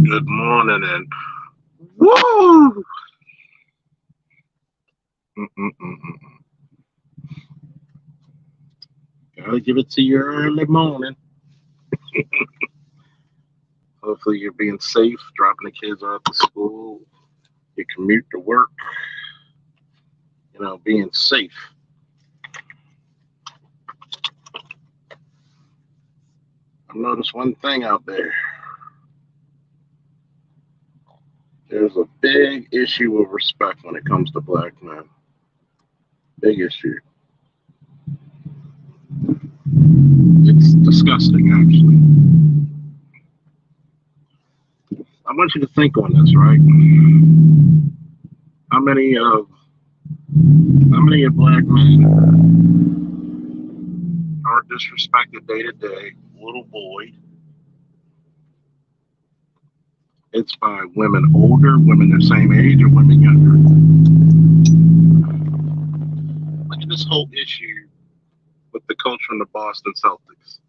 Good morning and woo! Mm-mm-mm-mm. Gotta give it to you early morning. Hopefully you're being safe, dropping the kids off to school, your commute to work, being safe. I noticed one thing out there. There's a big issue of respect when it comes to black men. Big issue. It's disgusting, actually. I want you to think on this, right? How many of how many of black men are disrespected day to day? Little boy, it's by women older, women the same age, or women younger. Look at this whole issue with the coach from the Boston Celtics.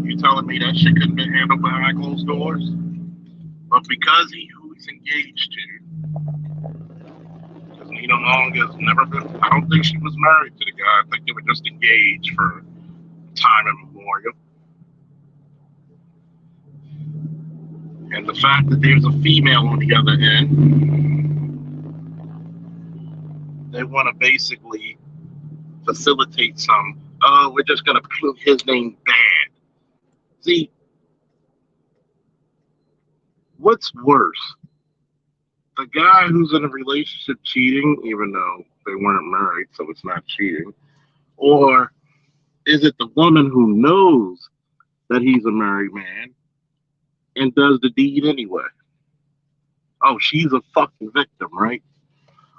You telling me that shit couldn't be handled behind closed doors? But because who he's engaged to, because Nina Long has never been, I don't think she was married to the guy. I think they were just engaged for time immemorial. And the fact that there's a female on the other end, they want to basically facilitate some, oh, we're just going to prove his name bad. See, what's worse? The guy who's in a relationship cheating, even though they weren't married, so it's not cheating? Or is it the woman who knows that he's a married man and does the deed anyway? Oh, she's a fucking victim, right?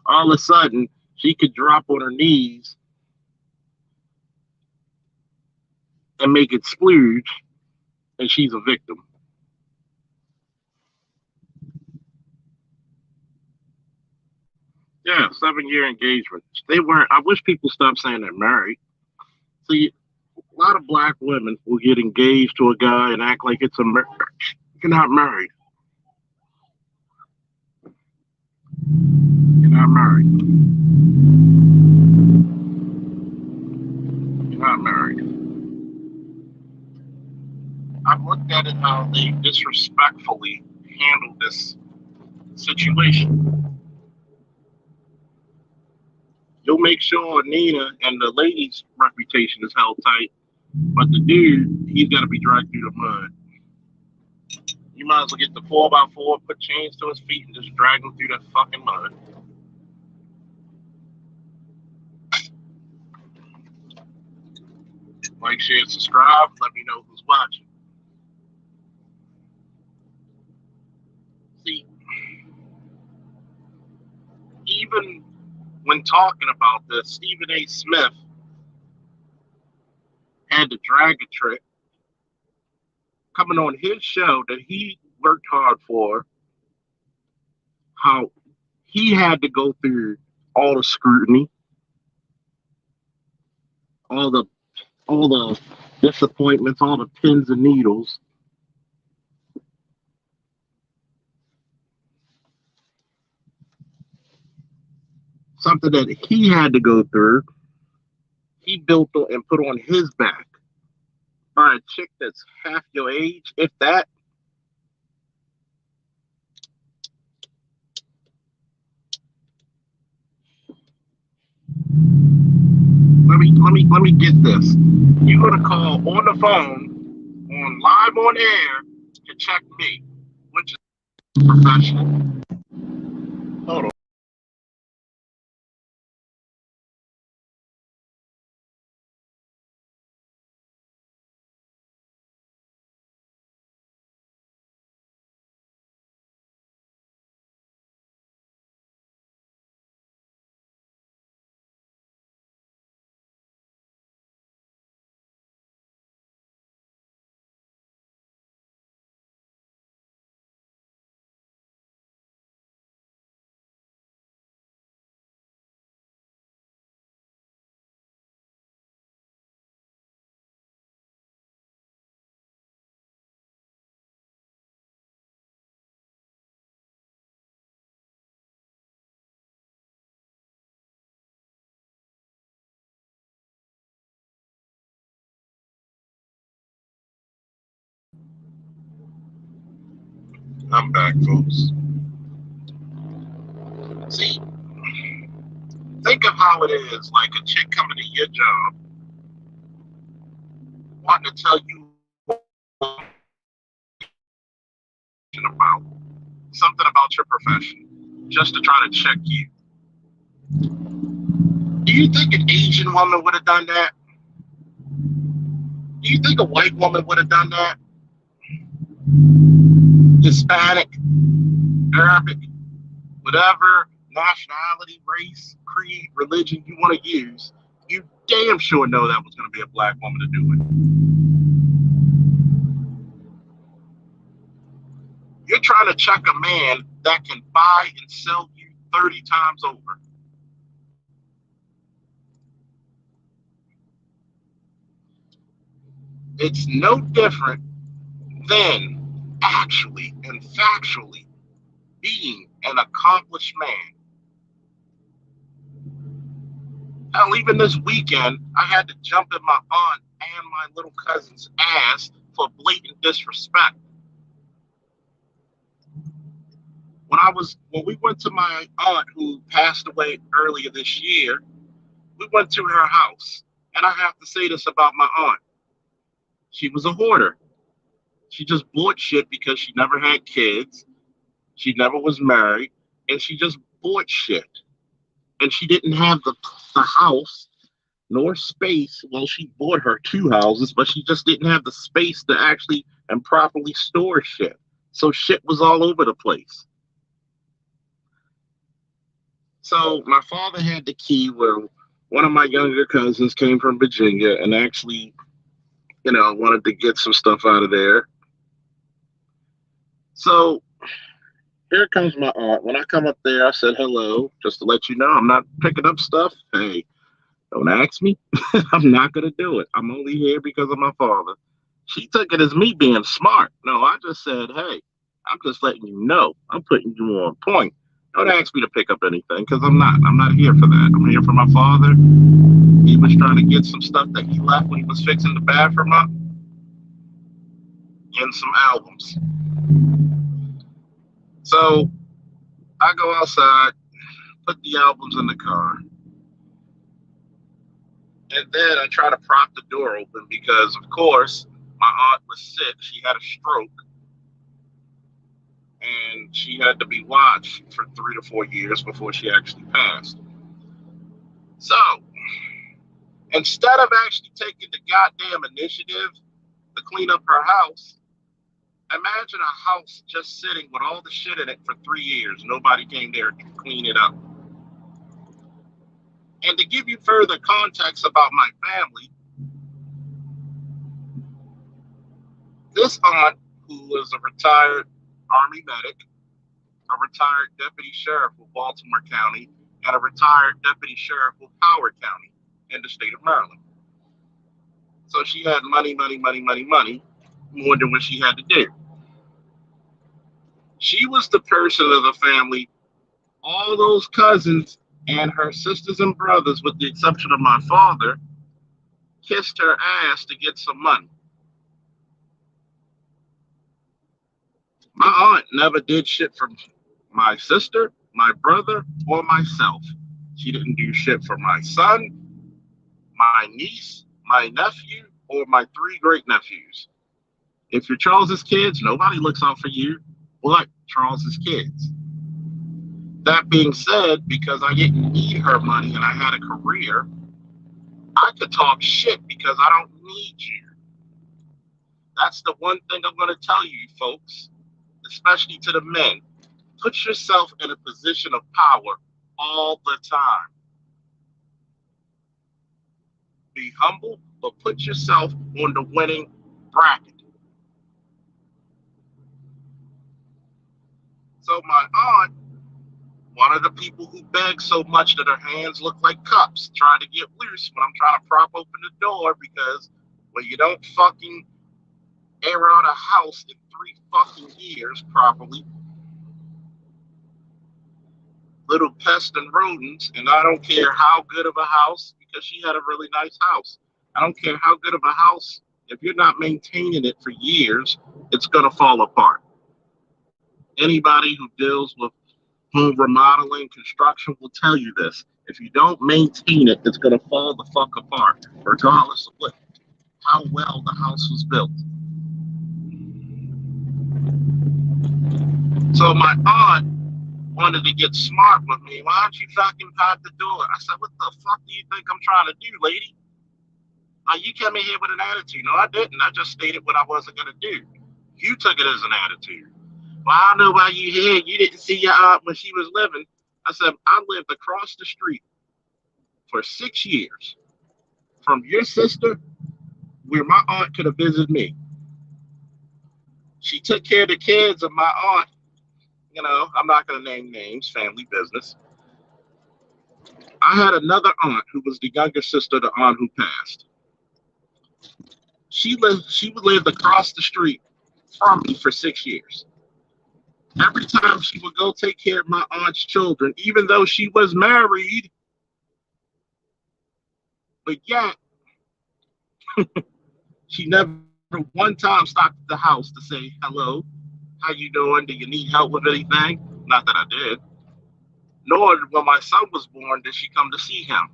All of a sudden, she could drop on her knees and make it splooge, and she's a victim. Yeah, 7 year engagement. They weren't. I wish people stopped saying they're married. See, a lot of black women will get engaged to a guy and act like it's a marriage. You're not married. You're not married. You're not married. I've looked at it how they disrespectfully handled this situation. You'll make sure Nina and the lady's reputation is held tight, but the dude, he's got to be dragged through the mud. You might as well get the 4x4, put chains to his feet, and just drag him through that fucking mud. Like, share, subscribe. Let me know who's watching. See, even when talking about this, Stephen A. Smith had the dragon trick coming on his show that he worked hard for, how he had to go through all the scrutiny, all the all the disappointments, all the pins and needles. Something that he had to go through, he built and put on his back by a chick that's half your age, if that. Let me get this. You're gonna call on the phone, on live on air, to check me, which is professional. Hold on. I'm back, folks. See, think of how it is, like a chick coming to your job, wanting to tell you about something about your profession, just to try to check you. Do you think an Asian woman would have done that? Do you think a white woman would have done that? Hispanic, Arabic, whatever nationality, race, creed, religion you want to use, you damn sure know that was going to be a black woman to do it. You're trying to check a man that can buy and sell you 30 times over. It's no different than actually and factually being an accomplished man. Hell, even this weekend, I had to jump in my aunt and my little cousin's ass for blatant disrespect. When we went to my aunt who passed away earlier this year, we went to her house. And I have to say this about my aunt. She was a hoarder. She just bought shit because she never had kids. She never was married. And she just bought shit. And she didn't have the house nor space. Well, she bought her two houses, but she just didn't have the space to actually and properly store shit. So shit was all over the place. So my father had the key where one of my younger cousins came from Virginia and actually, wanted to get some stuff out of there. So here comes my aunt. When I come up there, I said hello, just to let you know I'm not picking up stuff. Hey, don't ask me. I'm not going to do it. I'm only here because of my father. She took it as me being smart. No, I just said, hey, I'm just letting you know. I'm putting you on point. Don't ask me to pick up anything because I'm not. I'm not here for that. I'm here for my father. He was trying to get some stuff that he left when he was fixing the bathroom up and some albums. So I go outside, put the albums in the car, and then I try to prop the door open because, of course, my aunt was sick. She had a stroke, and she had to be watched for 3 to 4 years before she actually passed. So instead of actually taking the goddamn initiative to clean up her house, imagine a house just sitting with all the shit in it for 3 years. Nobody came there to clean it up. And to give you further context about my family, this aunt, who was a retired Army medic, a retired deputy sheriff of Baltimore County, and a retired deputy sheriff of Howard County in the state of Maryland. So she had money, more than what she had to do. She was the person of the family, all those cousins and her sisters and brothers, with the exception of my father, kissed her ass to get some money. My aunt never did shit for my sister, my brother, or myself. She didn't do shit for my son, my niece, my nephew, or my 3 great nephews. If you're Charles's kids, nobody looks out for you but Charles's kids. That being said, because I didn't need her money and I had a career, I could talk shit because I don't need you. That's the one thing I'm going to tell you, folks, especially to the men. Put yourself in a position of power all the time. Be humble, but put yourself on the winning bracket. So my aunt, one of the people who begged so much that her hands look like cups, trying to get loose when I'm trying to prop open the door, because when you don't fucking air out a house in 3 fucking years properly, little pests and rodents, and I don't care how good of a house, because she had a really nice house. I don't care how good of a house, if you're not maintaining it for years, it's going to fall apart. Anybody who deals with home remodeling, construction will tell you this. If you don't maintain it, it's going to fall the fuck apart, regardless of how well the house was built. So my aunt wanted to get smart with me. Why don't you fucking pad the door? I said, what the fuck do you think I'm trying to do, lady? You came in here with an attitude. No, I didn't. I just stated what I wasn't going to do. You took it as an attitude. Well, I don't know why you here. You didn't see your aunt when she was living. I said, I lived across the street for 6 years from your sister where my aunt could have visited me. She took care of the kids of my aunt. You know, I'm not going to name names, family business. I had another aunt who was the younger sister of the aunt who passed. She lived across the street from me for 6 years. Every time she would go take care of my aunt's children, even though she was married, but yet she never one time stopped at the house to say hello, how you doing? Do you need help with anything? Not that I did. Nor when my son was born did she come to see him.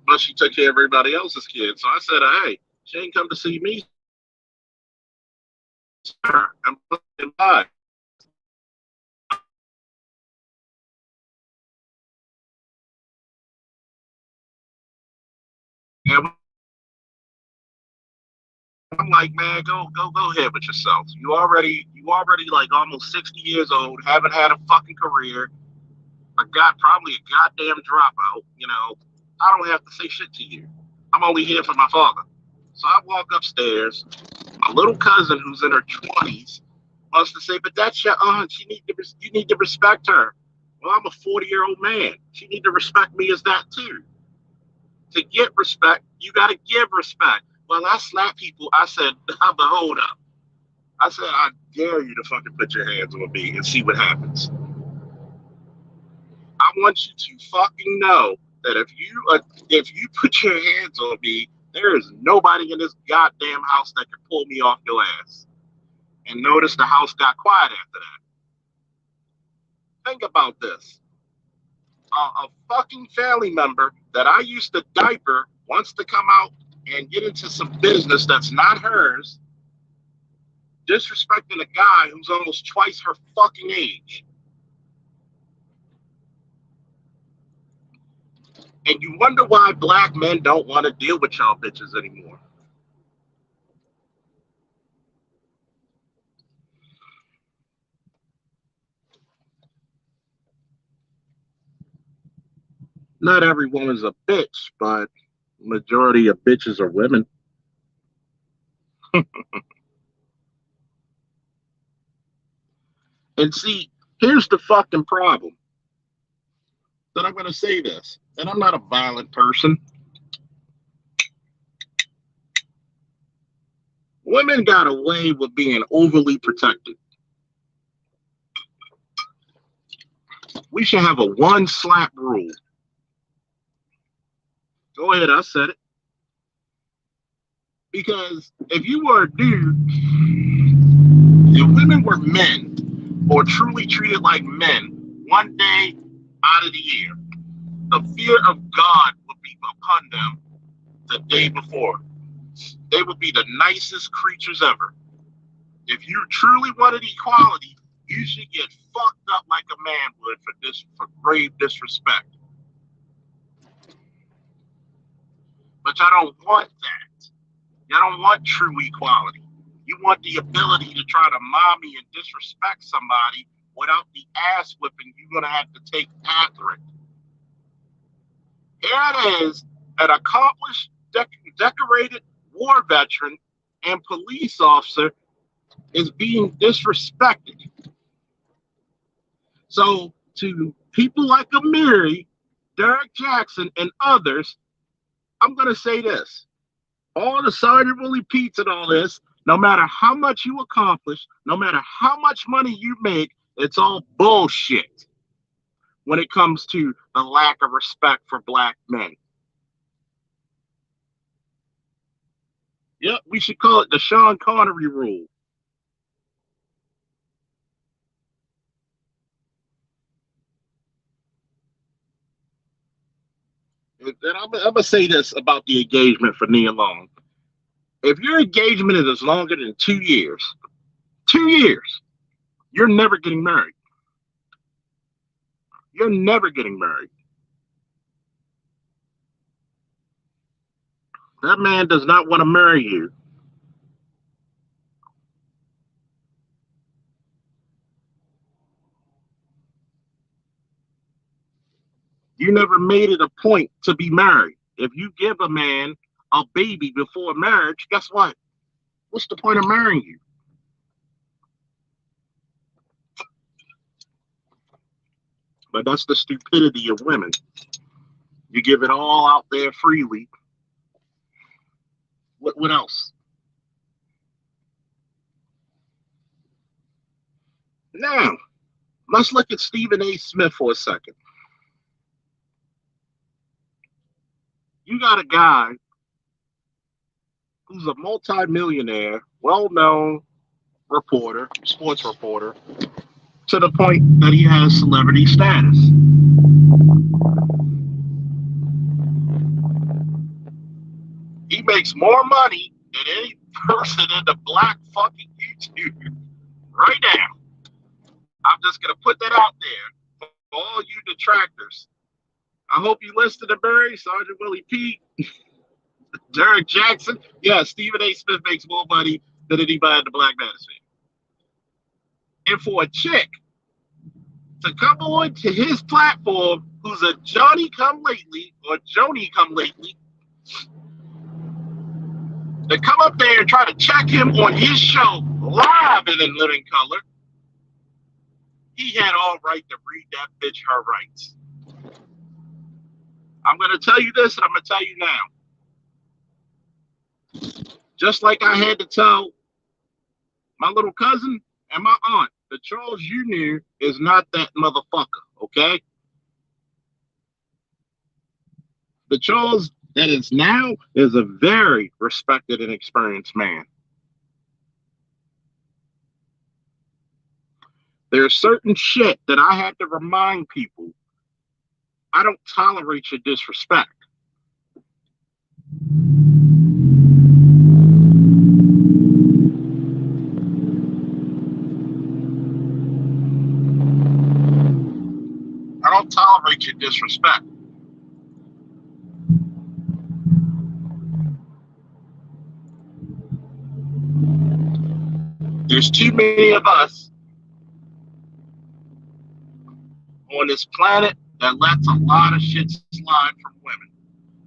But she took care of everybody else's kids. So I said, hey, she ain't come to see me, sir. And bye. And I'm like, man, go ahead with yourself. You already like almost 60 years old, haven't had a fucking career, probably a goddamn dropout. You know, I don't have to say shit to you. I'm only here for my father. So I walk upstairs. My little cousin, who's in her 20s, wants to say, but that's your aunt. You need to respect her. Well, I'm a 40-year-old man. She need to respect me as that too. To get respect, you got to give respect. Well, I slap people. I said, hold up. I said, I dare you to fucking put your hands on me and see what happens. I want you to fucking know that if you put your hands on me, there is nobody in this goddamn house that can pull me off your ass. And notice the house got quiet after that. Think about this. A fucking family member that I used to diaper wants to come out and get into some business that's not hers, disrespecting a guy who's almost twice her fucking age. And you wonder why black men don't want to deal with y'all bitches anymore. Not every woman's a bitch, but majority of bitches are women. And see, here's the fucking problem. That I'm going to say this, and I'm not a violent person. Women got away with being overly protected. We should have a one slap rule. Go ahead, I said it. Because if you were a dude, if women were men or truly treated like men one day out of the year, the fear of God would be upon them the day before. They would be the nicest creatures ever. If you truly wanted equality, you should get fucked up like a man would for grave disrespect. But y'all don't want that. Y'all don't want true equality. You want the ability to try to mommy and disrespect somebody without the ass whipping you're gonna have to take after it. Here it is, an accomplished, decorated war veteran and police officer is being disrespected. So to people like Amiri, Derek Jackson, and others, I'm going to say this. All the Sergeant Willie Pete's and all this, no matter how much you accomplish, no matter how much money you make, it's all bullshit when it comes to the lack of respect for black men. Yep, we should call it the Sean Connery rule. And I'm gonna say this about the engagement for Nia Long. If your engagement is longer than 2 years, 2 years, you're never getting married. You're never getting married. That man does not want to marry you. You never made it a point to be married. If you give a man a baby before marriage, guess what? What's the point of marrying you? But that's the stupidity of women. You give it all out there freely. What else? Now, let's look at Stephen A. Smith for a second. You got a guy who's a multimillionaire, well known reporter, sports reporter, to the point that he has celebrity status. He makes more money than any person in the black fucking YouTube right now. I'm just gonna put that out there for all you detractors. I hope you listen to Barry, Sergeant Willie Pete, Derek Jackson. Yeah, Stephen A. Smith makes more money than anybody in the black manosphere. And for a chick to come on to his platform who's a Johnny come lately or Joni come lately, to come up there and try to check him on his show live and in living color, he had all right to read that bitch her rights. I'm going to tell you this and I'm going to tell you now. Just like I had to tell my little cousin and my aunt, the Charles you knew is not that motherfucker, okay? The Charles that is now is a very respected and experienced man. There's certain shit that I had to remind people. I don't tolerate your disrespect. I don't tolerate your disrespect. There's too many of us on this planet that lets a lot of shit slide from women,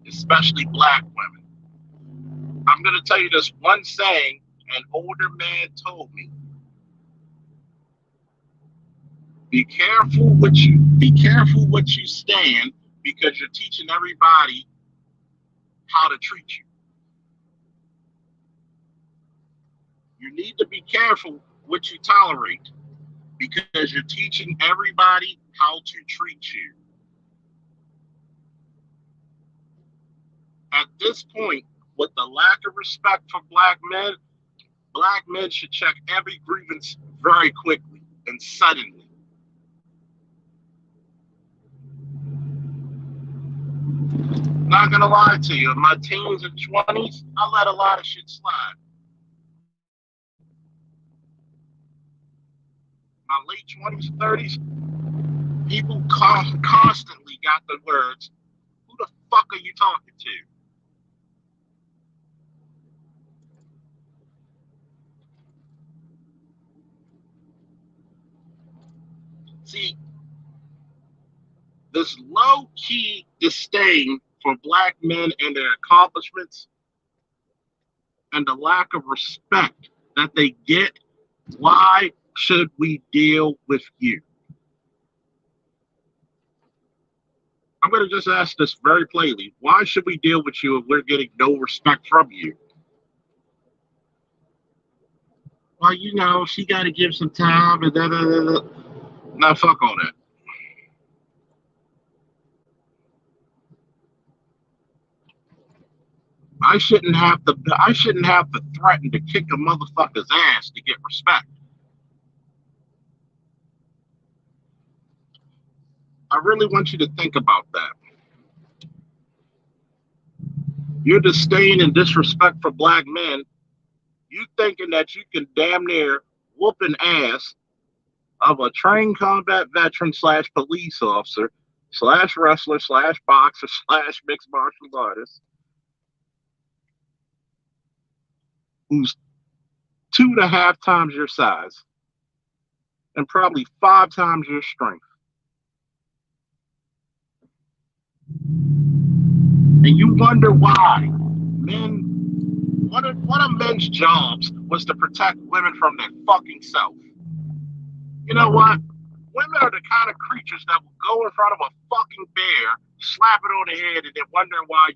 especially black women. I'm going to tell you this one saying an older man told me. Be careful what you stand because you're teaching everybody how to treat you. You need to be careful what you tolerate because you're teaching everybody how to treat you. At this point, with the lack of respect for black men should check every grievance very quickly and suddenly. Not gonna lie to you, in my teens and 20s, I let a lot of shit slide. My late 20s and 30s, people constantly got the words, who the fuck are you talking to? See, this low key disdain for black men and their accomplishments and the lack of respect that they get, why should we deal with you? I'm going to just ask this very plainly. Why should we deal with you if we're getting no respect from you? Well, she got to give some time and da da da da. Now, fuck all that. I shouldn't have to threaten to kick a motherfucker's ass to get respect. I really want you to think about that. Your disdain and disrespect for black men, you thinking that you can damn near whoop an ass of a trained combat veteran slash police officer slash wrestler slash boxer slash mixed martial artist who's 2.5 times your size and probably 5 times your strength. And you wonder why men, one of men's jobs was to protect women from their fucking self. You know what? Women are the kind of creatures that will go in front of a fucking bear, slap it on the head, and then wonder why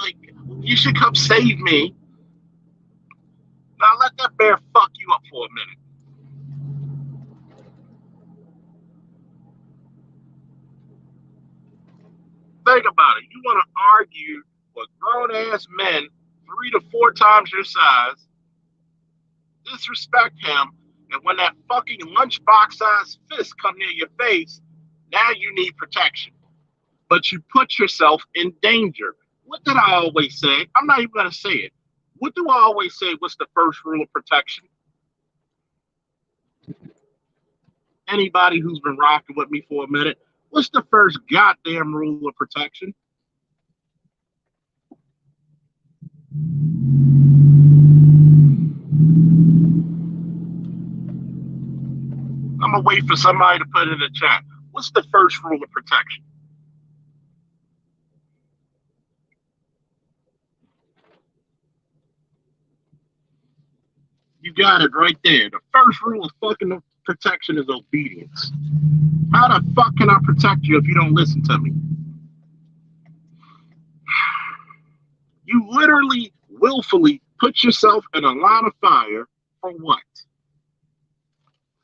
like, you should come save me. Now let that bear fuck you up for a minute. Think about it. You want to argue with grown ass men 3 to 4 times your size, disrespect him, and when that fucking lunchbox sized fist come near your face, now you need protection. But you put yourself in danger. What did I always say? I'm not even gonna say it. What do I always say? What's the first rule of protection? Anybody who's been rocking with me for a minute, what's the first goddamn rule of protection? I'm gonna wait for somebody to put it in the chat. What's the first rule of protection? You got it right there. The first rule of fucking protection is obedience. How the fuck can I protect you if you don't listen to me? You literally, willfully put yourself in a line of fire for what?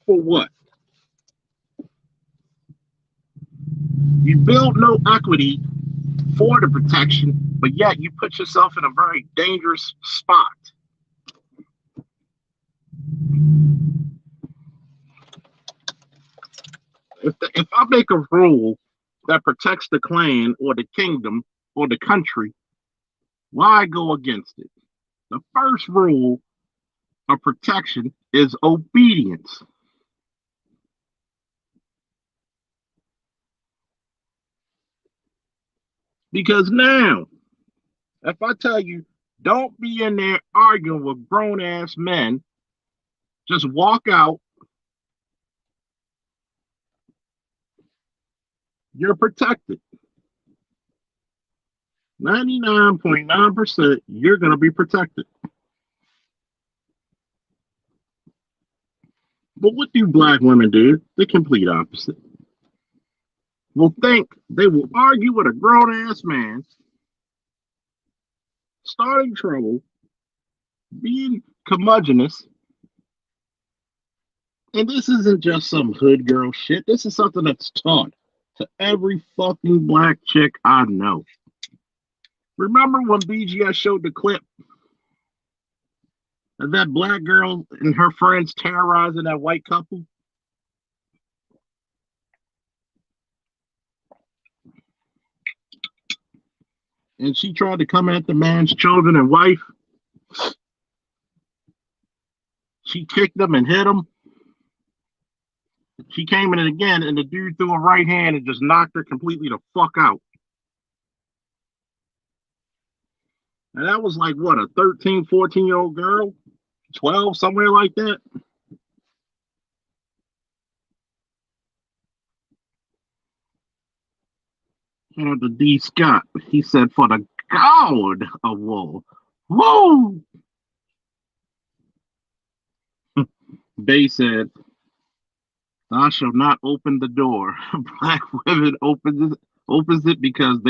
For what? You build no equity for the protection, but yet you put yourself in a very dangerous spot. If I make a rule that protects the clan or the kingdom or the country, why go against it? The first rule of protection is obedience. Because now, if I tell you, don't be in there arguing with grown ass men, just walk out, you're protected. 99.9%, you're going to be protected. But what do black women do? The complete opposite. They will argue with a grown ass man, starting trouble, being curmudgeonous. And this isn't just some hood girl shit. This is something that's taught to every fucking black chick I know. Remember when BGS showed the clip of that black girl and her friends terrorizing that white couple? And she tried to come at the man's children and wife. She kicked them and hit them. She came in again, and the dude threw a right hand and just knocked her completely the fuck out. And that was like, what, a 13, 14-year-old girl? 12, somewhere like that? Shout out to D. Scott. He said, for the God of war. Woo! Bay said, I shall not open the door. Black women opens it because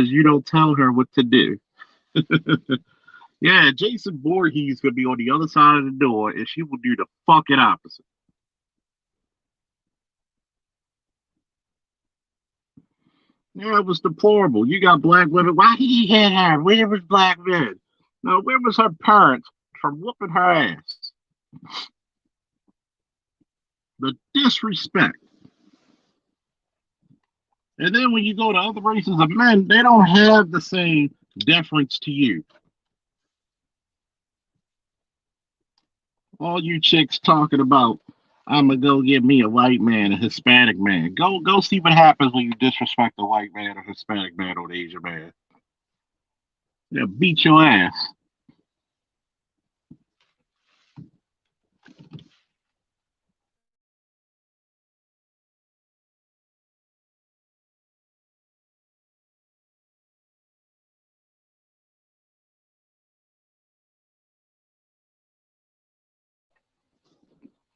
you don't tell her what to do. Yeah, Jason Voorhees could be on the other side of the door and she will do the fucking opposite. Yeah, it was deplorable. You got black women. Why he hit her? Where was black men? No, where was her parents from whooping her ass? The disrespect. And then when you go to other races of men, they don't have the same deference to you. All you chicks talking about, I'm gonna go get me a white man, a Hispanic man. Go see what happens when you disrespect a white man, a Hispanic man, or an Asian man. They'll beat your ass.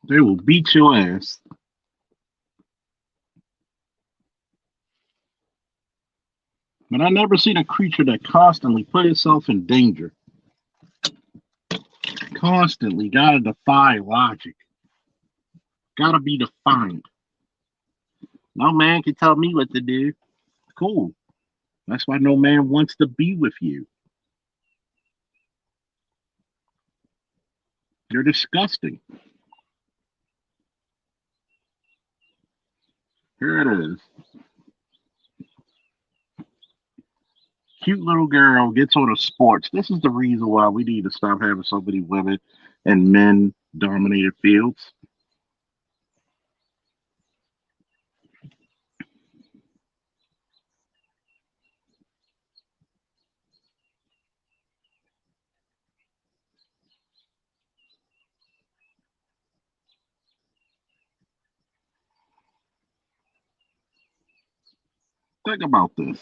They will beat your ass. But I never seen a creature that constantly put itself in danger. Constantly gotta defy logic. Gotta be defined. No man can tell me what to do. Cool. That's why no man wants to be with you. You're disgusting. Here it is. Cute little girl gets on a sports. This is the reason why we need to stop having so many women and men dominated fields. Think about this.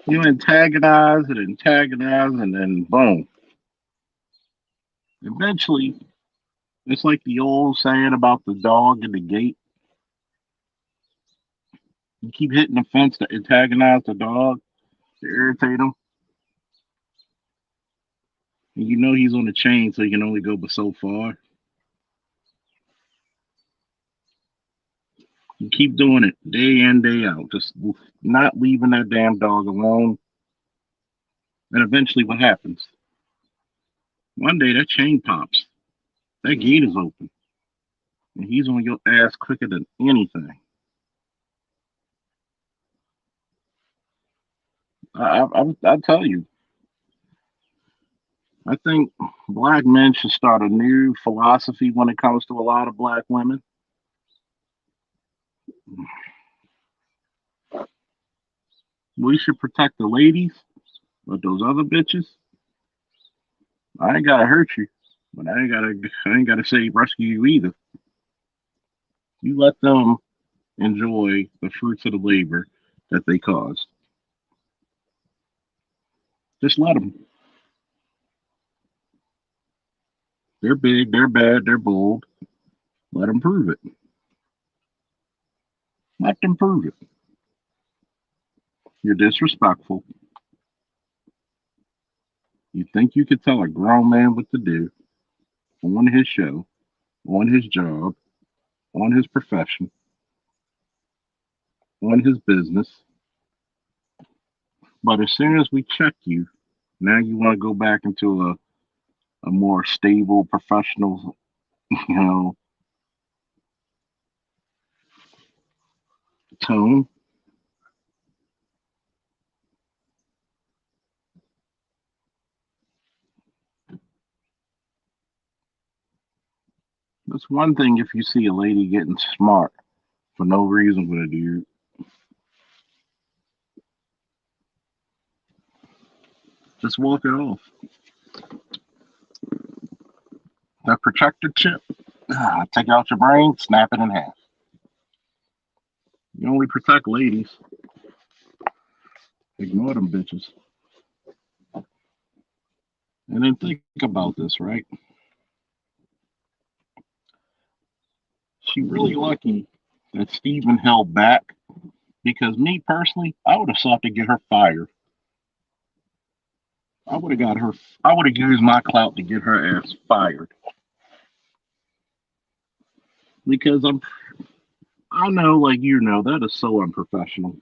You antagonize, and then boom. Eventually, it's like the old saying about the dog and the gate. You keep hitting the fence to antagonize the dog, to irritate him. And you know he's on the chain, so he can only go but so far. You keep doing it day in, day out, just not leaving that damn dog alone. And eventually, what happens? One day, that chain pops. That gate is open, and he's on your ass quicker than anything. I tell you, I think black men should start a new philosophy when it comes to a lot of black women. We should protect the ladies, but those other bitches, I ain't gotta hurt you, but I ain't gotta say rescue you either. You let them enjoy the fruits of the labor that they caused. Just let them. They're big, they're bad, they're bold. Let them prove it. Let them prove it. You're disrespectful. You think you could tell a grown man what to do on his show, on his job, on his profession, on his business. But as soon as we check you, now you want to go back into a more stable, professional, you know, tone. That's one thing if you see a lady getting smart for no reason with a dude. Just walk it off. That protector chip, take out your brain, snap it in half. You only protect ladies. Ignore them bitches. And then think about this, right? She really lucky that Steven held back because me personally, I would have sought to get her fired. I would have got her. I would have used my clout to get her ass fired because I know, like you know, that is so unprofessional.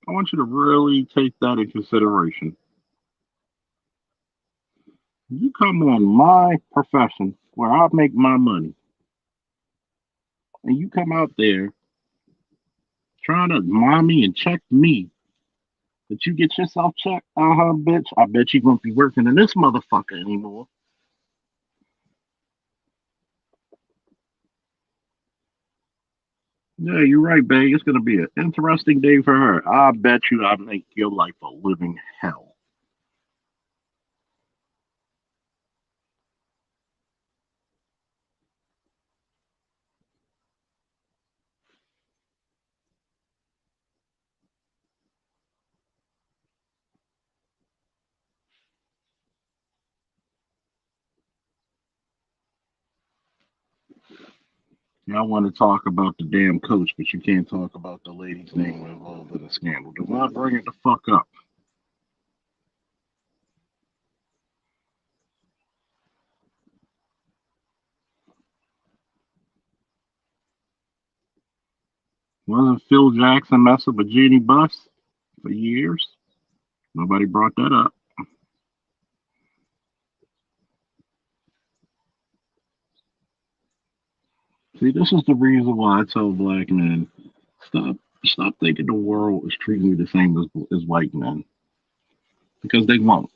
I want you to really take that in consideration. You come on my profession where I make my money, and you come out there trying to mommy and check me, but you get yourself checked. Uh huh, bitch. I bet you won't be working in this motherfucker anymore. Yeah, you're right, babe. It's gonna be an interesting day for her. I bet you I make your life a living hell. I want to talk about the damn coach, but you can't talk about the lady's name involved in the scandal. Do not bring it the fuck up. Wasn't Phil Jackson messing with Jeannie Buss for years? Nobody brought that up. See, this is the reason why I tell black men stop stop thinking the world is treating you the same as white men because they won't.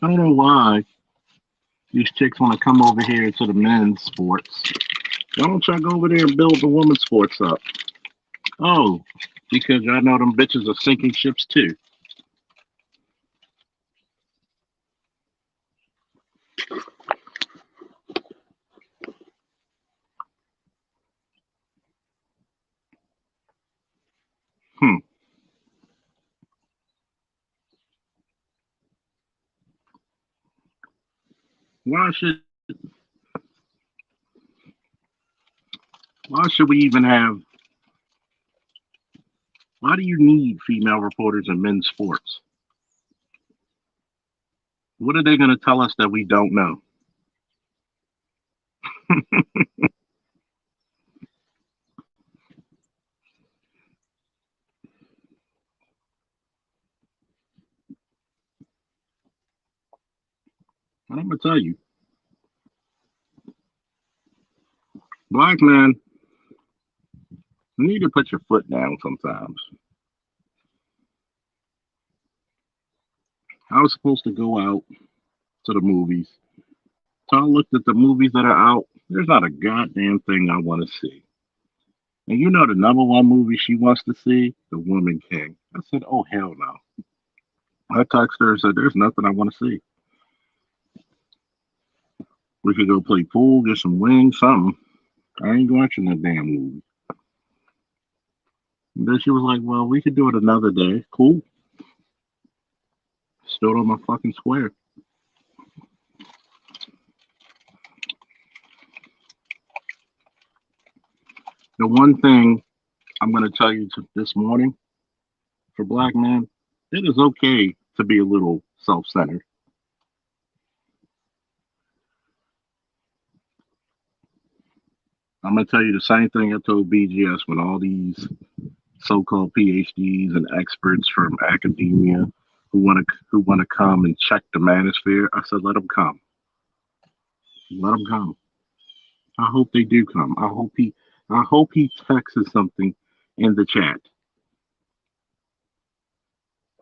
I don't know why these chicks want to come over here to the men's sports. Why don't y'all go over there and build the women's sports up? Oh, because y'all know them bitches are sinking ships too. Hmm. Why should why should we even have why do you need female reporters in men's sports? What are they gonna tell us that we don't know? And I'm gonna tell you, black men, you need to put your foot down sometimes. I was supposed to go out to the movies. So I looked at the movies that are out. There's not a goddamn thing I want to see. And you know the number one movie she wants to see? The Woman King. I said, oh, hell no. I texted her and said, there's nothing I want to see. We could go play pool, get some wings, something. I ain't watching that damn movie. And then she was like, well, we could do it another day. Cool. Stood on my fucking square. The one thing I'm going to tell you this morning for black men, it is okay to be a little self centered. I'm going to tell you the same thing I told BGS when all these so-called PhDs and experts from academia who want to come and check the manosphere. I said, let them come. Let them come. I hope they do come. I hope he texts something in the chat.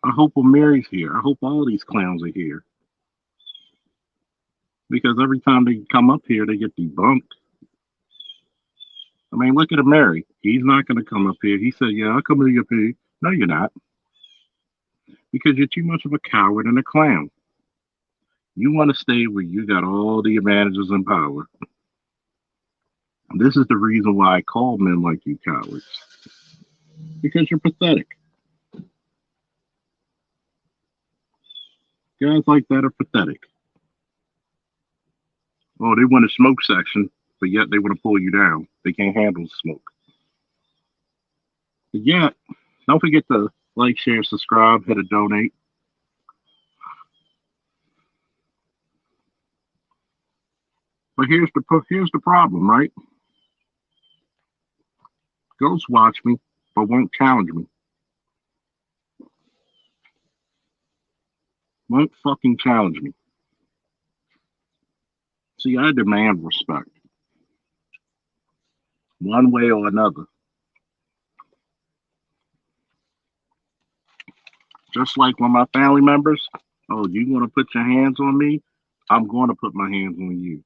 I hope Mary's here. I hope all these clowns are here because every time they come up here, they get debunked. I mean, look at Mary. He's not going to come up here. He said, "Yeah, I'll come up here." No, you're not, because you're too much of a coward and a clown. You want to stay where you got all the advantages and power. This is the reason why I call men like you cowards, because you're pathetic. Guys like that are pathetic. Oh, they want a smoke section, but yet they want to pull you down. They can't handle the smoke. But yet, don't forget to like, share, subscribe, hit a donate. But here's the problem, right? Ghosts watch me, but won't challenge me. Won't fucking challenge me. See, I demand respect, one way or another. Just like when my family members, oh, you want to put your hands on me? I'm going to put my hands on you.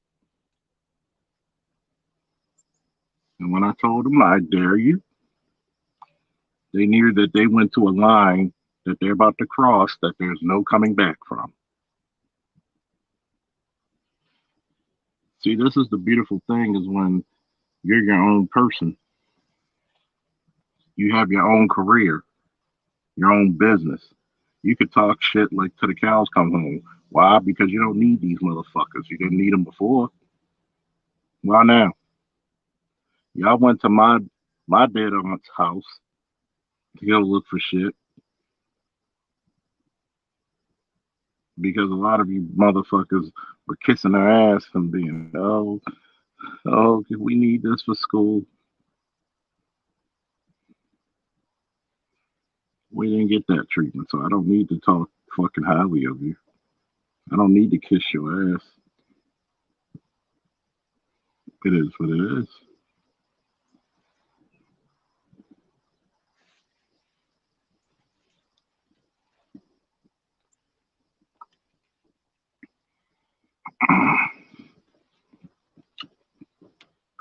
And when I told them, I dare you, they knew that they went to a line that they're about to cross that there's no coming back from. See, this is the beautiful thing is when you're your own person, you have your own career, your own business. You could talk shit like till the cows come home. Why? Because you don't need these motherfuckers. You didn't need them before. Why now? Y'all went to my dead aunt's house to go look for shit because a lot of you motherfuckers were kissing her ass and being, oh, we need this for school. We didn't get that treatment, so I don't need to talk fucking highly of you. I don't need to kiss your ass. It is what it is.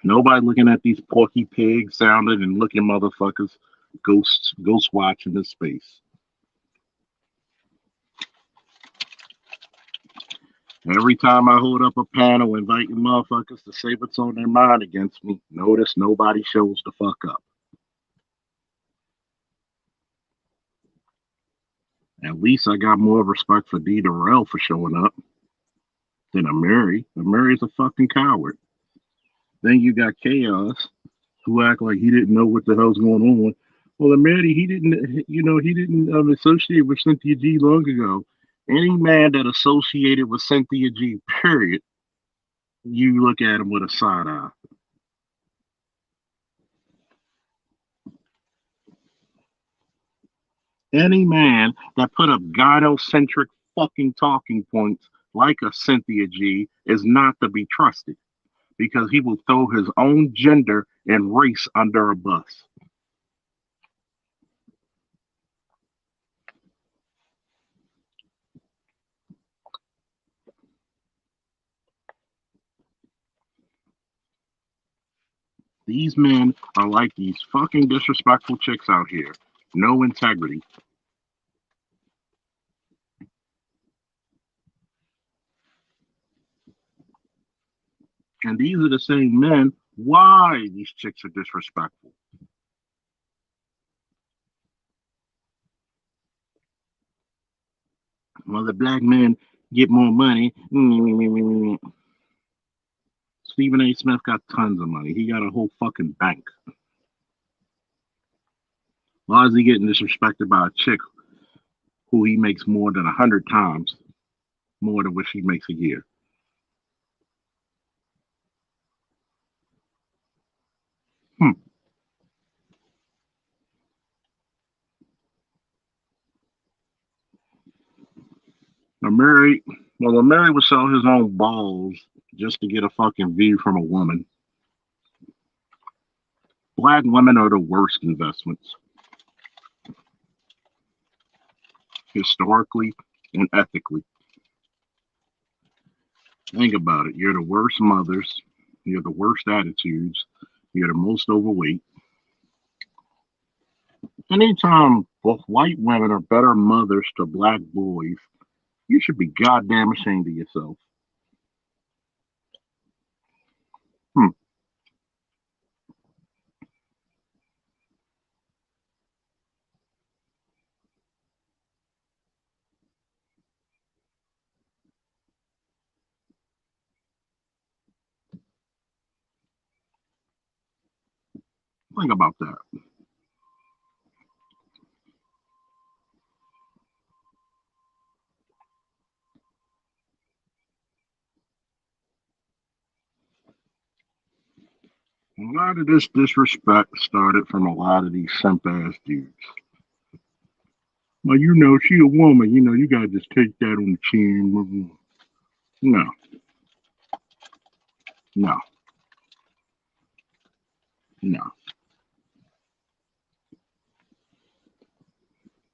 Nobody looking at these porky pig sounding and looking motherfuckers ghost watching this space. Every time I hold up a panel inviting motherfuckers to say what's on their mind against me, notice nobody shows the fuck up. At least I got more respect for D. Durrell for showing up than a Mary. A Mary's a fucking coward. Then you got Chaos, who act like he didn't know what the hell's going on. Well, Mary, he didn't associate with Cynthia G long ago. Any man that associated with Cynthia G, period, you look at him with a side eye. Any man that put up gynocentric fucking talking points like a Cynthia G is not to be trusted because he will throw his own gender and race under a bus. These men are like these fucking disrespectful chicks out here. No integrity. And these are the same men. Why these chicks are disrespectful? Well, the black men get more money. Stephen A. Smith got tons of money. He got a whole fucking bank. Why is he getting disrespected by a chick who he makes more than 100 times more than what she makes a year? Hmm. Now Mary, well, Mary would sell his own balls just to get a fucking view from a woman. Black women are the worst investments, historically and ethically. Think about it. You're the worst mothers. You're the worst attitudes. You're the most overweight. Anytime both white women are better mothers to black boys, you should be goddamn ashamed of yourself. Hmm. Think about that. A lot of this disrespect started from a lot of these simp ass dudes. Well, she a woman. You gotta just take that on the chin. No, no, no.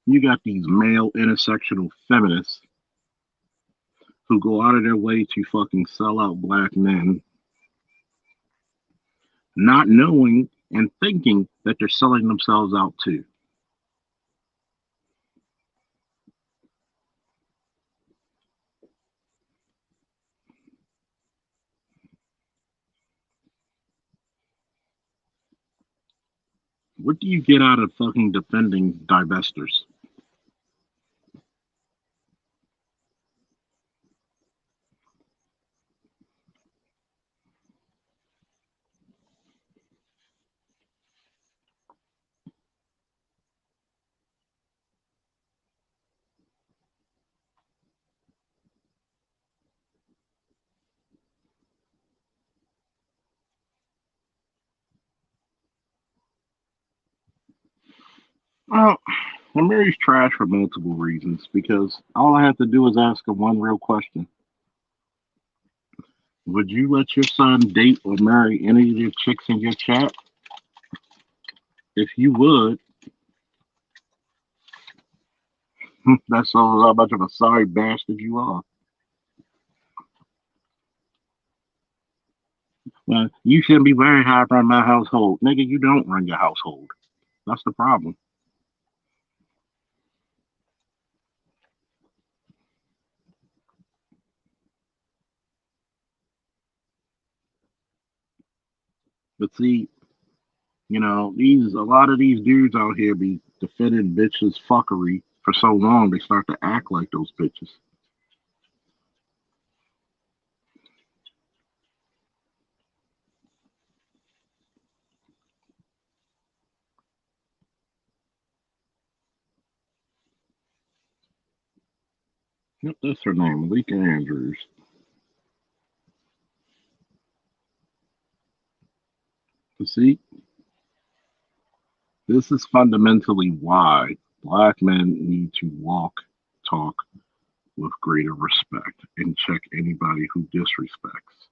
You got these male intersectional feminists who go out of their way to fucking sell out black men, not knowing and thinking that they're selling themselves out too. What do you get out of fucking defending divestors? Well, Mary's trash for multiple reasons because all I have to do is ask her one real question. Would you let your son date or marry any of the chicks in your chat? If you would, that's how much of a sorry bastard you are. Well, you shouldn't be very high from my household. Nigga, you don't run your household. That's the problem. But see, these a lot of these dudes out here be defending bitches fuckery for so long they start to act like those bitches. Yep, that's her name, Leka Andrews. But see, this is fundamentally why black men need to walk, talk with greater respect and check anybody who disrespects.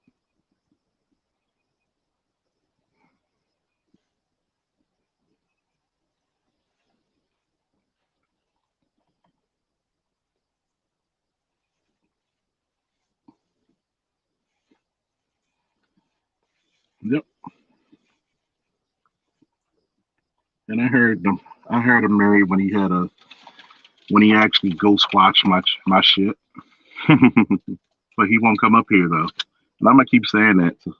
Yep. And I heard him married when he actually ghost watched my shit. But he won't come up here though. And I'm gonna keep saying that. So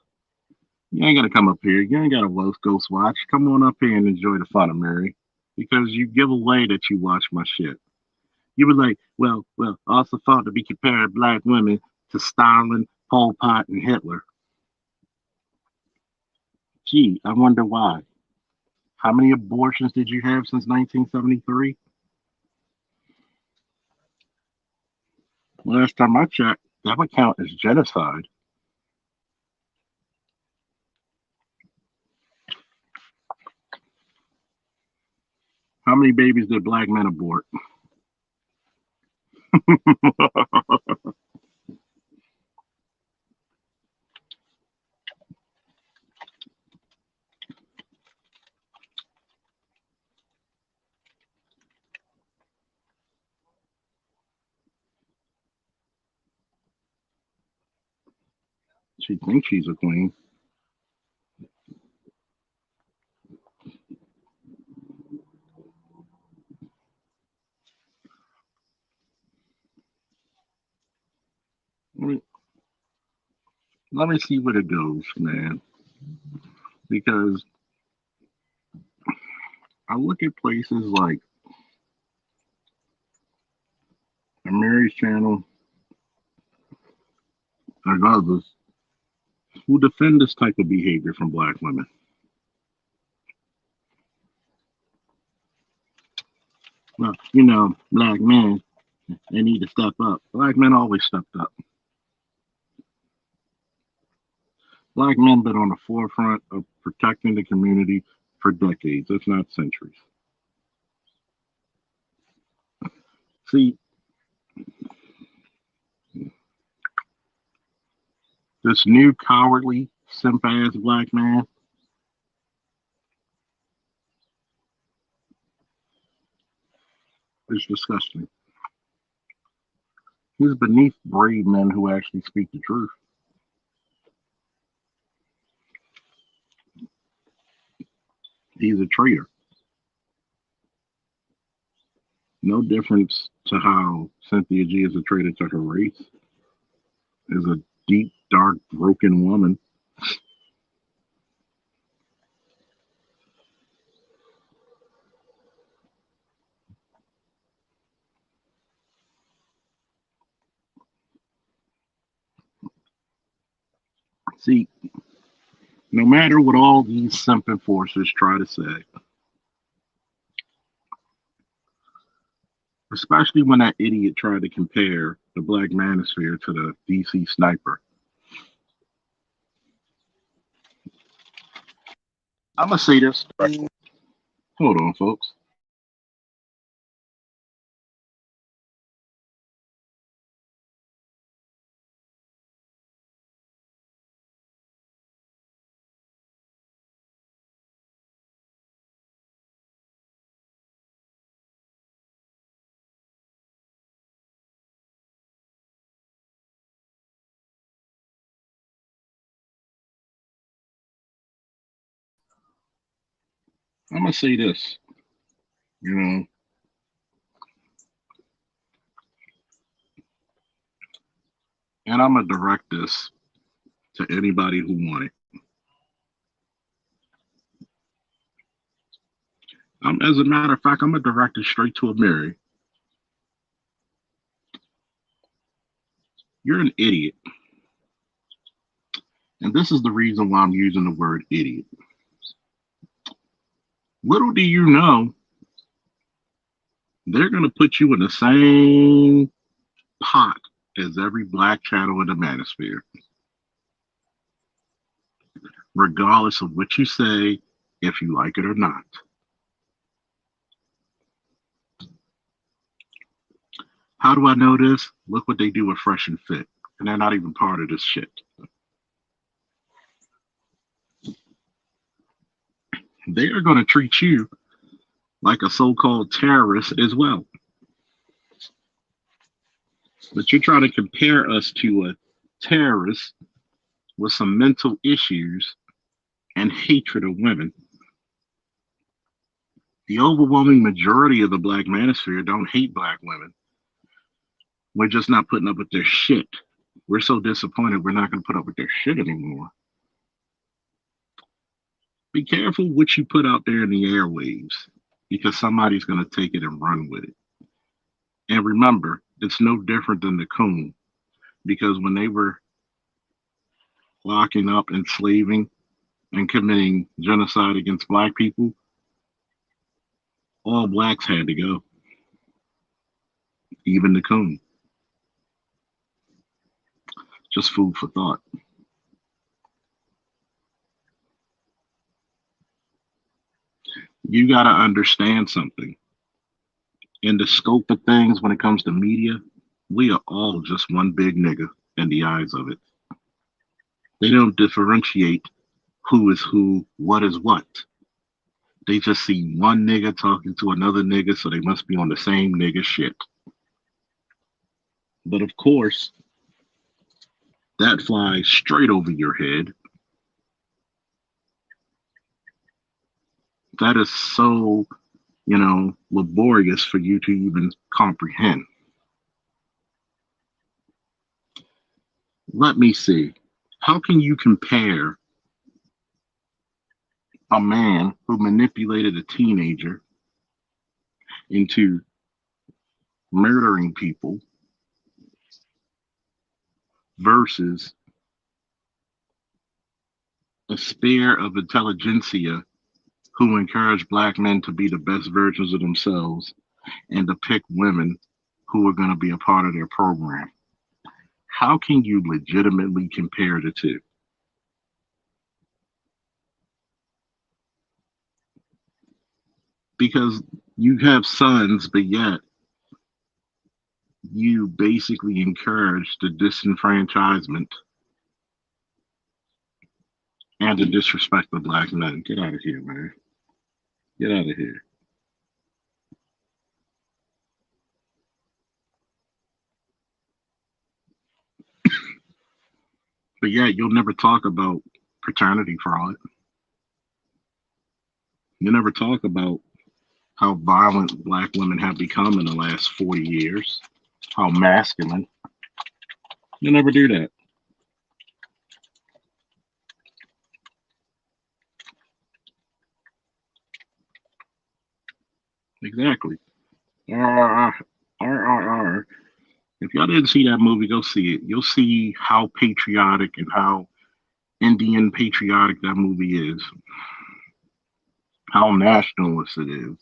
you ain't gotta come up here. You ain't gotta ghost watch. Come on up here and enjoy the fun of Mary. Because you give away that you watch my shit. You were like, well, also thought to be comparing black women to Stalin, Pol Pot, and Hitler. Gee, I wonder why. How many abortions did you have since 1973? Last time I checked, that would count as genocide. How many babies did black men abort? She thinks she's a queen. Let me, let me see where it goes, man. Because I look at places like Mary's channel and others who defend this type of behavior from black women. Well, black men, they need to step up. Black men always stepped up. Black men been on the forefront of protecting the community for decades, if not centuries. See, this new cowardly, simp ass black man is disgusting. He's beneath brave men who actually speak the truth. He's a traitor. No difference to how Cynthia G is a traitor to her race, is a deep, dark, broken woman. See, no matter what all these simping forces try to say, especially when that idiot tried to compare the black manosphere to the DC sniper, I'm going to say this. Hold on, folks. I'm going to say this. You know, and I'm gonna direct this to anybody who want it. As a matter of fact, I'm gonna direct it straight to a Mary. You're an idiot, and this is the reason why I'm using the word idiot. Little do you know, they're gonna put you in the same pot as every black channel in the manosphere, regardless of what you say, if you like it or not. How do I know this? Look what they do with Fresh and Fit, and they're not even part of this shit. They are going to treat you like a so-called terrorist as well. But you're trying to compare us to a terrorist with some mental issues and hatred of women. The overwhelming majority of the black manosphere don't hate black women. We're just not putting up with their shit. We're so disappointed we're not going to put up with their shit anymore. Be careful what you put out there in the airwaves because somebody's going to take it and run with it. And remember, it's no different than the coon because when they were locking up, enslaving, and committing genocide against black people, all blacks had to go, even the coon. Just food for thought. You got to understand something. In the scope of things, when it comes to media, we are all just one big nigga in the eyes of it. They don't differentiate who is who, what is what. They just see one nigga talking to another nigga, so they must be on the same nigga shit. But of course, that flies straight over your head. That is so, laborious for you to even comprehend. Let me see. How can you compare a man who manipulated a teenager into murdering people versus a sphere of intelligentsia who encourage black men to be the best versions of themselves and to pick women who are going to be a part of their program? How can you legitimately compare the two? because you have sons, but yet you basically encourage the disenfranchisement and the disrespect of black men. Get out of here, man. Get out of here. But yeah, you'll never talk about paternity fraud. You never talk about how violent black women have become in the last 40 years, how masculine. You never do that. Exactly. R, R. If y'all didn't see that movie, go see it. You'll see how patriotic and how Indian patriotic that movie is, how nationalist it is.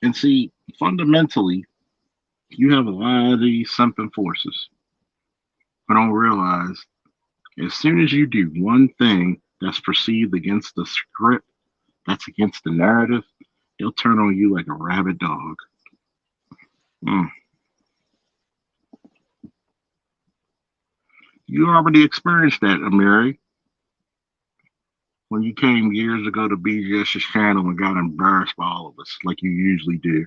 And see, fundamentally, you have a lot of these something forces who don't realize as soon as you do one thing that's perceived against the script, that's against the narrative, they'll turn on you like a rabid dog. Mm. You already experienced that, Amiri, when you came years ago to BGS's channel and got embarrassed by all of us, like you usually do.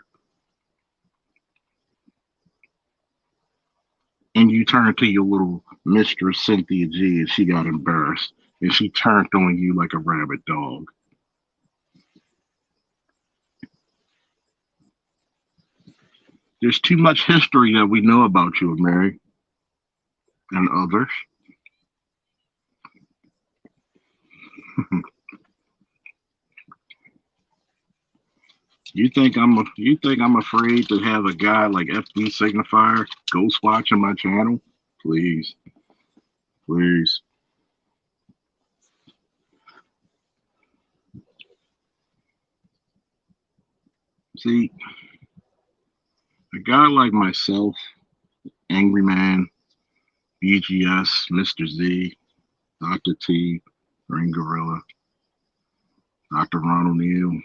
And you turned to your little mistress, Cynthia G, and she got embarrassed. And she turned on you like a rabid dog. There's too much history that we know about you, Mary, and others. You think I'm afraid to have a guy like FB Signifier ghost watching my channel? Please, please. See, a guy like myself, Angry Man, BGS, Mr. Z, Dr. T, Green Gorilla, Dr. Ronald Neal,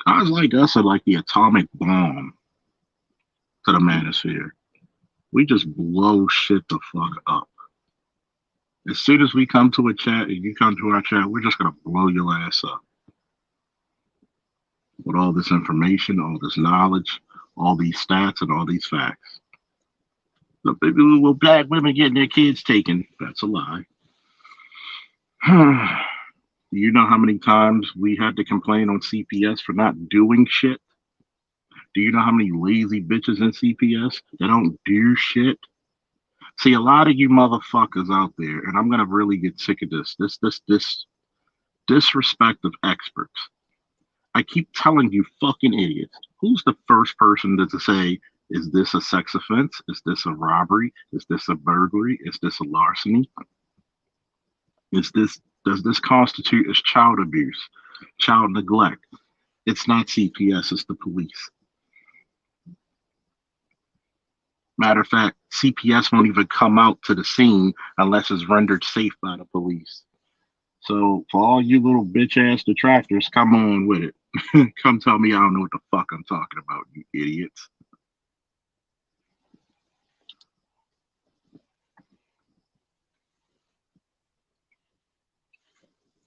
guys like us are like the atomic bomb to the manosphere. We just blow shit the fuck up. As soon as we come to a chat and you come to our chat, we're just gonna blow your ass up with all this information, all this knowledge, all these stats, and all these facts. The people will black women getting their kids taken. That's a lie. Do you know how many times we had to complain on CPS for not doing shit? Do you know how many lazy bitches in CPS that don't do shit? See, a lot of you motherfuckers out there, and I'm gonna really get sick of this disrespect of experts. I keep telling you fucking idiots. Who's the first person to say, is this a sex offense? Is this a robbery? Is this a burglary? Is this a larceny? Does this constitute as child abuse, child neglect? It's not CPS, it's the police. Matter of fact, CPS won't even come out to the scene unless it's rendered safe by the police. So for all you little bitch ass detractors, come on with it. Come tell me I don't know what the fuck I'm talking about, you idiots.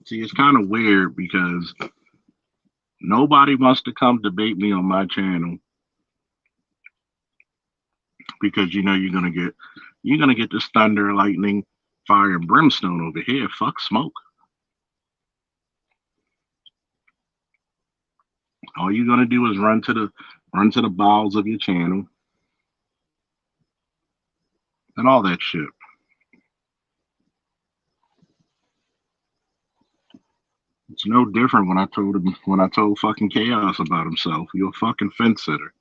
See, it's kind of weird because nobody wants to come debate me on my channel because you know you're gonna get this thunder, lightning, fire, and brimstone over here. Fuck smoke. All you're gonna do is run to the bowels of your channel and all that shit. It's no different when I told fucking Chaos about himself. You're a fucking fence sitter.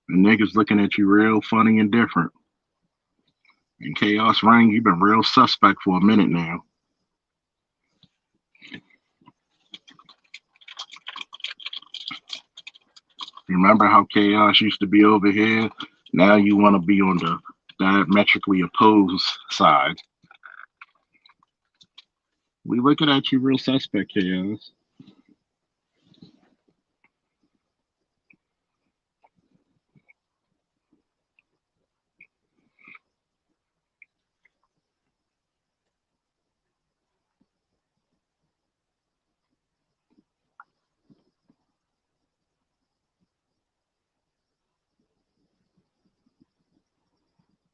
And niggas looking at you real funny and different. And Chaos Ring, you've been real suspect for a minute now. Remember how Chaos used to be over here? Now you want to be on the diametrically opposed side. We looking at you real suspect, chaos.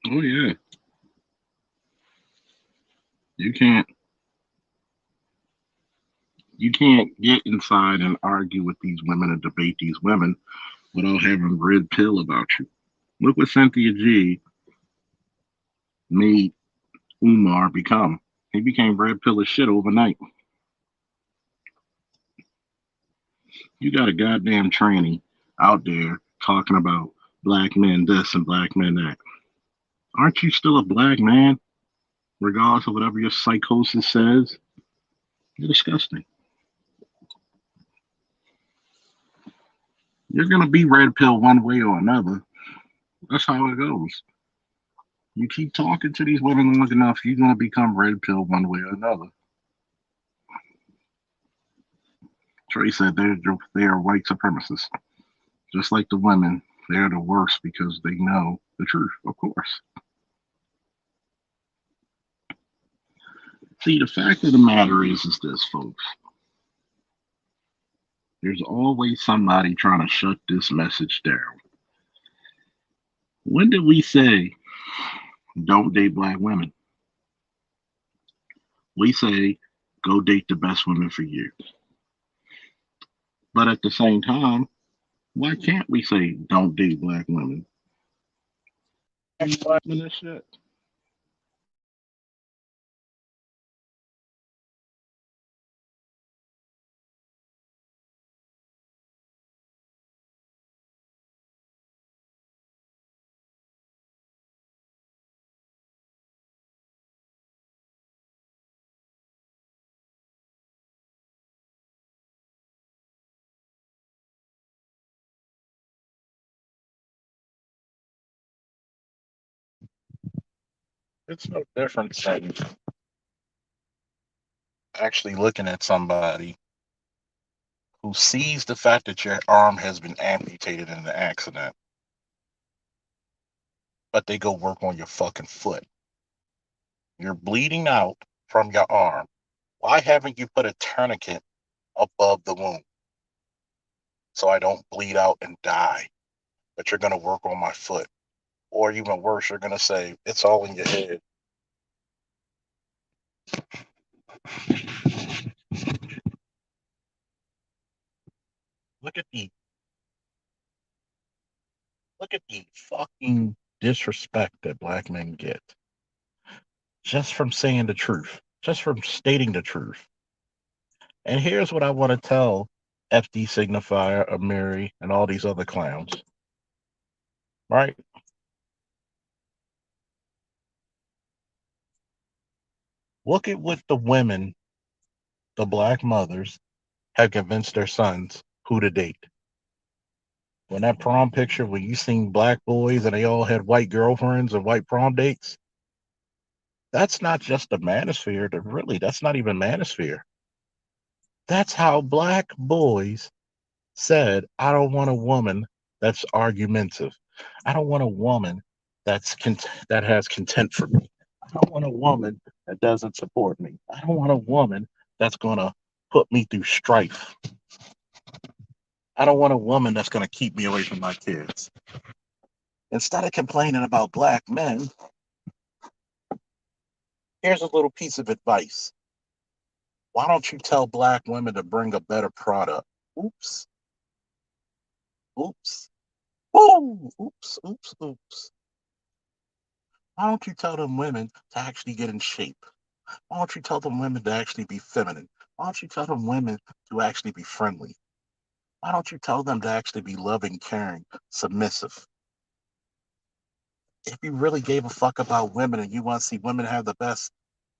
Oh yeah, you can't you can't get inside and argue with these women and debate these women without having red pill about you. Look what Cynthia G made Umar become. He became red pill as shit overnight. You got a goddamn tranny out there talking about black men this and black men that. Aren't you still a black man, regardless of whatever your psychosis says? You're disgusting. You're gonna be red pill one way or another. That's how it goes. You keep talking to these women long enough, you're gonna become red pill one way or another. Trey said they are white supremacists, just like the women. They're the worst because they know the truth, of course. See, the fact of the matter is this, folks. There's always somebody trying to shut this message down. When did we say don't date black women? We say go date the best women for you. But at the same time, why can't we say don't date black women? Black women is shit. It's no different than actually looking at somebody who sees the fact that your arm has been amputated in an accident, but they go work on your fucking foot. You're bleeding out from your arm. Why haven't you put a tourniquet above the wound so I don't bleed out and die? But you're going to work on my foot. Or even worse, you're going to say, it's all in your head. Look at the fucking disrespect that black men get just from saying the truth, just from stating the truth. And here's what I want to tell FD Signifier, Amiri, and all these other clowns. Right? Look at what the women, the black mothers, have convinced their sons who to date. When that prom picture, when you seen black boys and they all had white girlfriends and white prom dates, that's not just the manosphere. Really, that's not even manosphere. That's how black boys said, I don't want a woman that's argumentative. I don't want a woman that has contempt for me. I don't want a woman that doesn't support me. I don't want a woman that's gonna put me through strife. I don't want a woman that's gonna keep me away from my kids. Instead of complaining about black men, here's a little piece of advice. Why don't you tell black women to bring a better product? Oops. Oops. Woo! Oops, oops, oops. Why don't you tell them women to actually get in shape? Why don't you tell them women to actually be feminine? Why don't you tell them women to actually be friendly? Why don't you tell them to actually be loving, caring, submissive? If you really gave a fuck about women and you want to see women have the best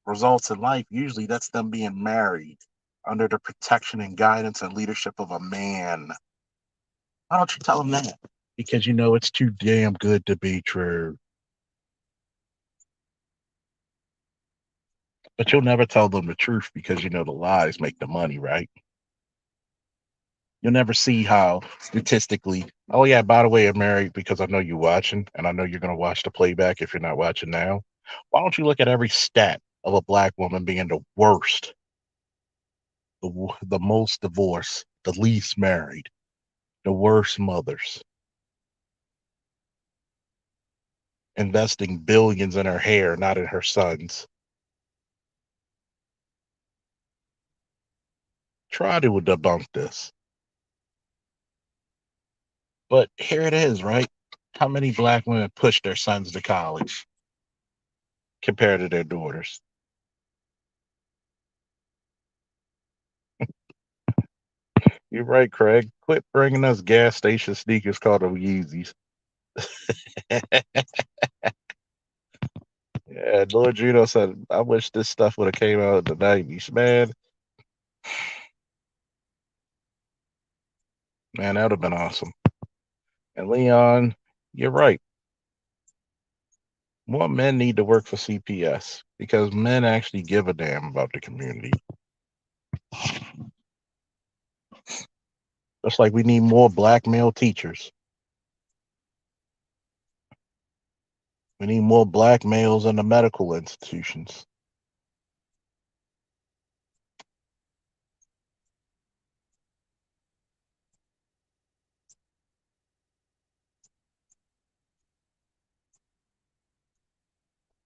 results in life, usually that's them being married under the protection and guidance and leadership of a man. Why don't you tell them that? Because you know it's too damn good to be true. But you'll never tell them the truth because you know the lies make the money, right? You'll never see how statistically, oh yeah, by the way, I'm married because I know you're watching and I know you're gonna watch the playback if you're not watching now. Why don't you look at every stat of a black woman being the worst, the most divorced, the least married, the worst mothers, investing billions in her hair, not in her sons. Try to debunk this. But here it is, right? How many black women push their sons to college compared to their daughters? You're right, Craig. Quit bringing us gas station sneakers called the Yeezys. Yeah, Lord Juno said, I wish this stuff would have came out in the 90s. Man, that would have been awesome. And Leon, you're right. More men need to work for CPS because men actually give a damn about the community. Just like we need more black male teachers. We need more black males in the medical institutions.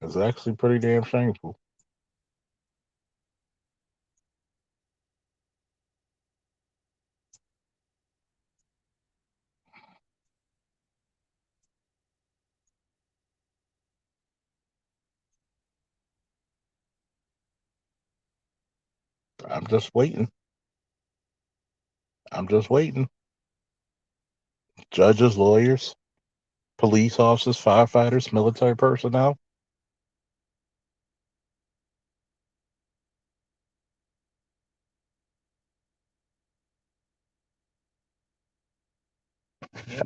It's actually pretty damn shameful. I'm just waiting. I'm just waiting. Judges, lawyers, police officers, firefighters, military personnel. Yeah.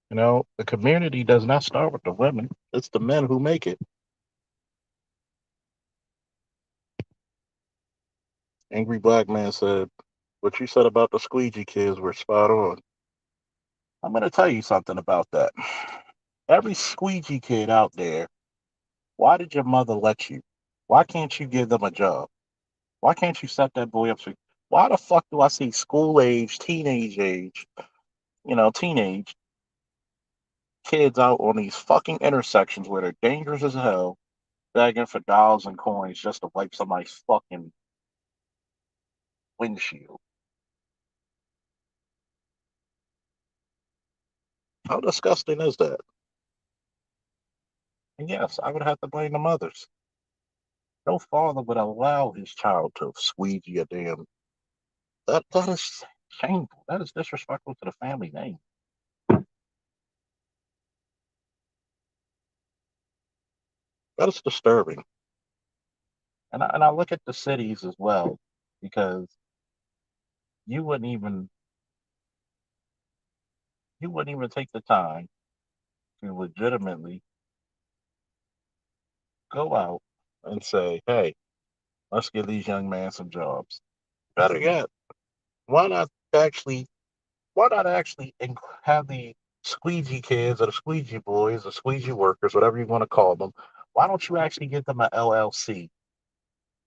You know, the community does not start with the women. It's the men who make it. Angry Black Man said, what you said about the squeegee kids were spot on. I'm going to tell you something about that. Every squeegee kid out there, why did your mother let you? Why can't you give them a job? Why can't you set that boy up? Why the fuck do I see school age, teenage kids out on these fucking intersections where they're dangerous as hell, begging for dollars and coins just to wipe somebody's fucking windshield? How disgusting is that? And yes, I would have to blame the mothers. No father would allow his child to squeegee a damn. That is shameful. That is disrespectful to the family name. That is disturbing. And I look at the cities as well because you wouldn't even you wouldn't even take the time to legitimately go out and say, "Hey, let's give these young men some jobs." Better yet, why not actually have the squeegee kids or the squeegee boys or squeegee workers, whatever you want to call them, why don't you actually give them an LLC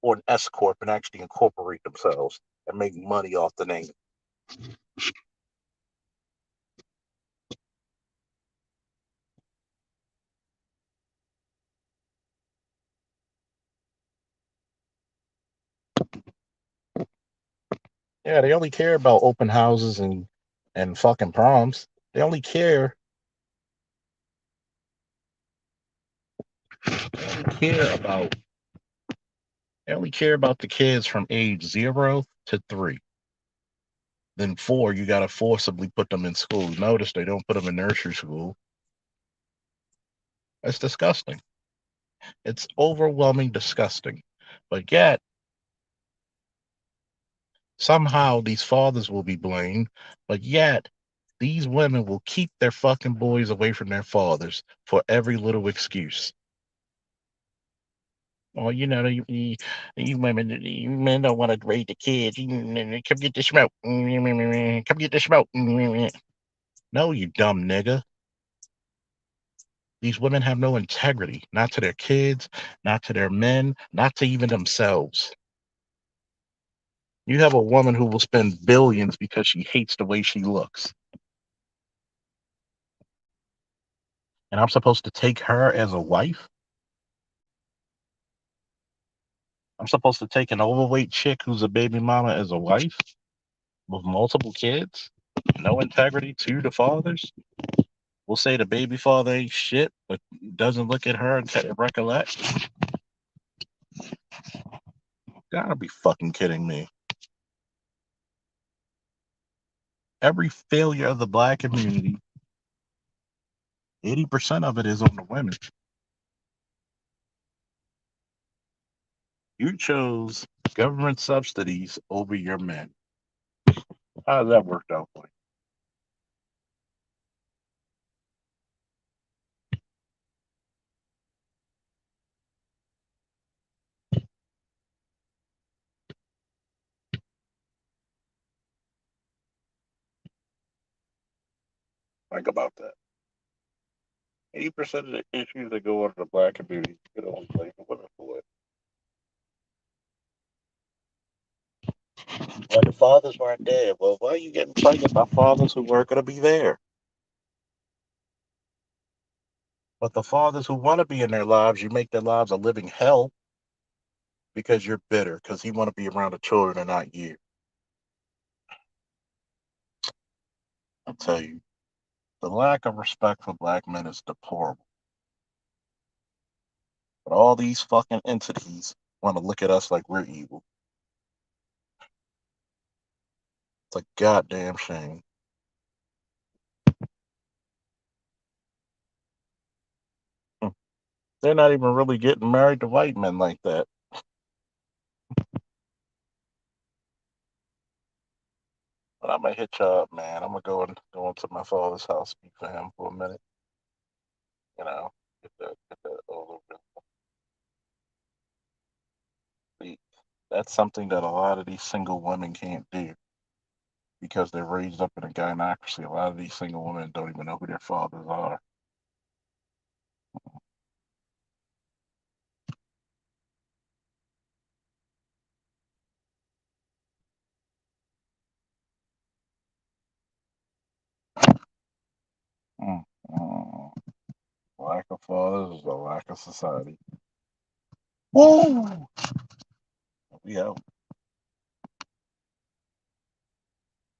or an S corp and actually incorporate themselves and make money off the name? Yeah, they only care about open houses and fucking proms. They only care they only care about they only care about the kids from age 0 to 3. Then 4, you gotta forcibly put them in school. Notice they don't put them in nursery school. That's disgusting. It's overwhelming disgusting. But yet, somehow these fathers will be blamed, but yet these women will keep their fucking boys away from their fathers for every little excuse. Well, you women, you men don't want to raise the kids. Come get the smoke. Come get the smoke. No, you dumb nigga. These women have no integrity, not to their kids, not to their men, not to even themselves. You have a woman who will spend billions because she hates the way she looks. And I'm supposed to take her as a wife? I'm supposed to take an overweight chick who's a baby mama as a wife with multiple kids? No integrity to the fathers? We'll say the baby father ain't shit, but doesn't look at her and recollect? Gotta be fucking kidding me. Every failure of the black community, 80% of it is on the women. You chose government subsidies over your men. How does that work out for you? Think about that. 80% of the issues that go on in the black community, you can only blame the women for it. Well, the fathers weren't there. Well, why are you getting pregnant by fathers who weren't going to be there? But the fathers who want to be in their lives, you make their lives a living hell because you're bitter, because you want to be around the children and not you. I'll tell you, the lack of respect for black men is deplorable. But all these fucking entities want to look at us like we're evil. It's a goddamn shame. Hmm. They're not even really getting married to white men like that. But I'm gonna hit you up, man. I'm gonna go into my father's house, speak for him for a minute. You know, get that all over. See, that's something that a lot of these single women can't do because they're raised up in a gynocracy. A lot of these single women don't even know who their fathers are. Mm, mm. Lack of fathers is a lack of society. Woo! We out.